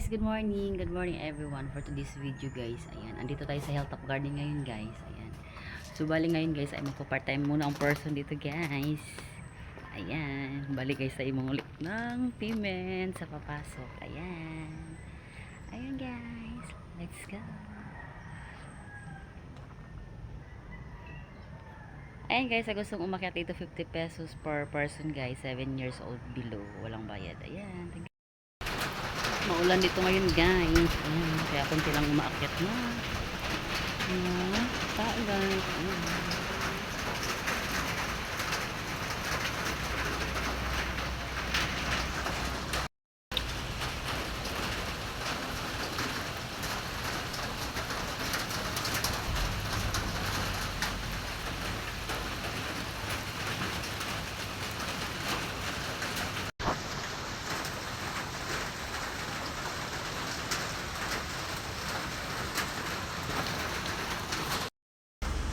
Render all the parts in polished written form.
good morning. Good morning everyone for today's video guys. Ayan, andito tayo sa Hilltop Garden ngayon guys. Ayan. So bali ngayon guys ay magpa-part-time muna ang person dito guys. Ayan, bali guys ay mangulit ng payment sa papasok. Ayan. Ayan guys, let's go. Ayan guys, gustong umakyat dito 50 pesos per person guys, 7 years old below, walang bayad. Ayan, maulan dito ngayon guys. Ayan, kaya konti lang umaakyat na. Ayan, tao guys. Ayan.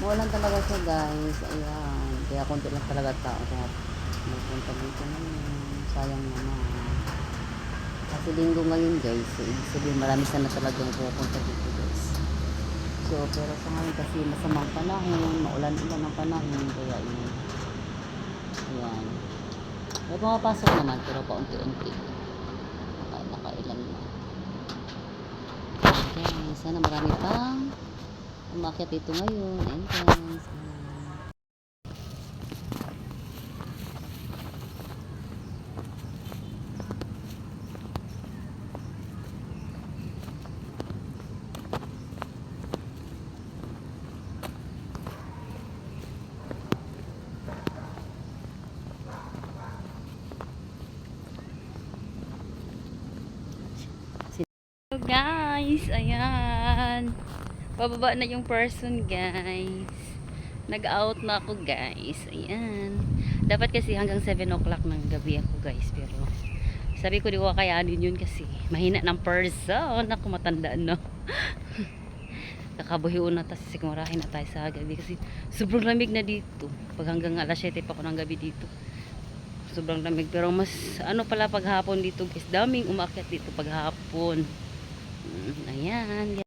Maulan talaga siya guys. Ayan, kaya konti lang talaga tao. Kaya magpunta dito ngayon. Sayang naman. Kasi linggo ngayon guys. So, ibig sabihin marami sana talagang pupunta dito guys. So, pero sa ngayon kasi masamang panahon. Maulan-ulan ang panahon. Kaya yun. Ayan. May pumapasok naman pero paunti-unti. Nakailan na. Ayan, sana marami pang umakyat dito ngayon. Ayan guys. So guys, ayan. Pababa na yung person guys. Nag-out na ako guys. Ayan. Dapat kasi hanggang 7 o'clock ng gabi ako guys. Pero sabi ko di ko kakayanin yun kasi mahina ng person. Ako matanda no. Kakabuhiun na tayo. Sigurahin na tayo sa gabi kasi sobrang lamig na dito. Pag hanggang alas 7 pa ako ng gabi dito. Sobrang lamig. Pero mas ano pala paghapon dito guys. Daming umakyat dito paghapon. Ayan.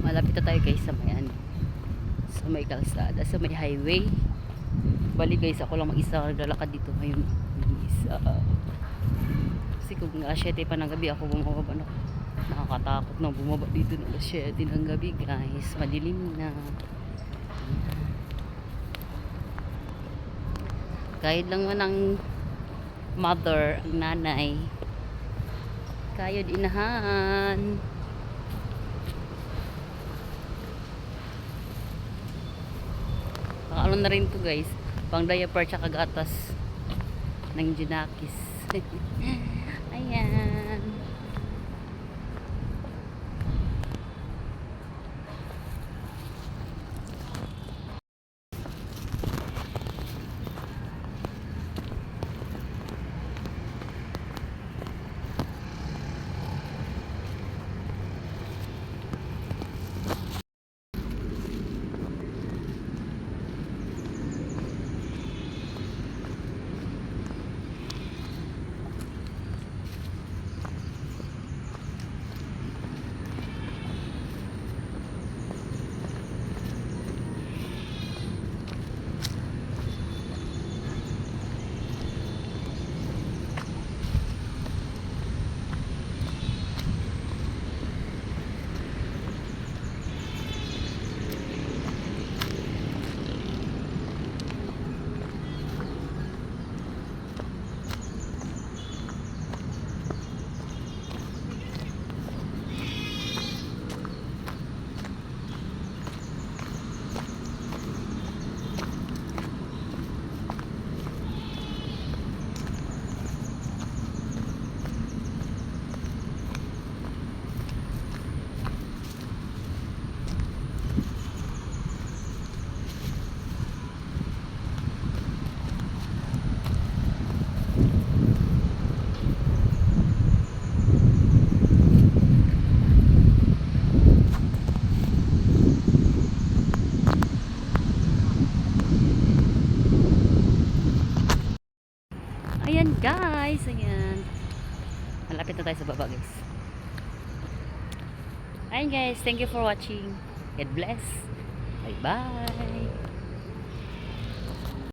Malapit na tayo guys sa may ano, sa may kalsada, sa may highway. Bali guys, ako lang mag-isa naglalakad dito ngayon. Isa. Kasi kung 7 pa ng gabi ako bumababa na. Nakakatakot na bumaba dito ng alas 7 ng gabi guys. Madilim na. Kahit lang man ang mother, ang nanay. Kayod inahan. Ano na rin to guys. Pang diaper tsaka gatas ng Junakis. Ayan. Ayan guys, ayan. Malapit na tayo sa baba guys. Ayan guys, thank you for watching. God bless. Bye bye.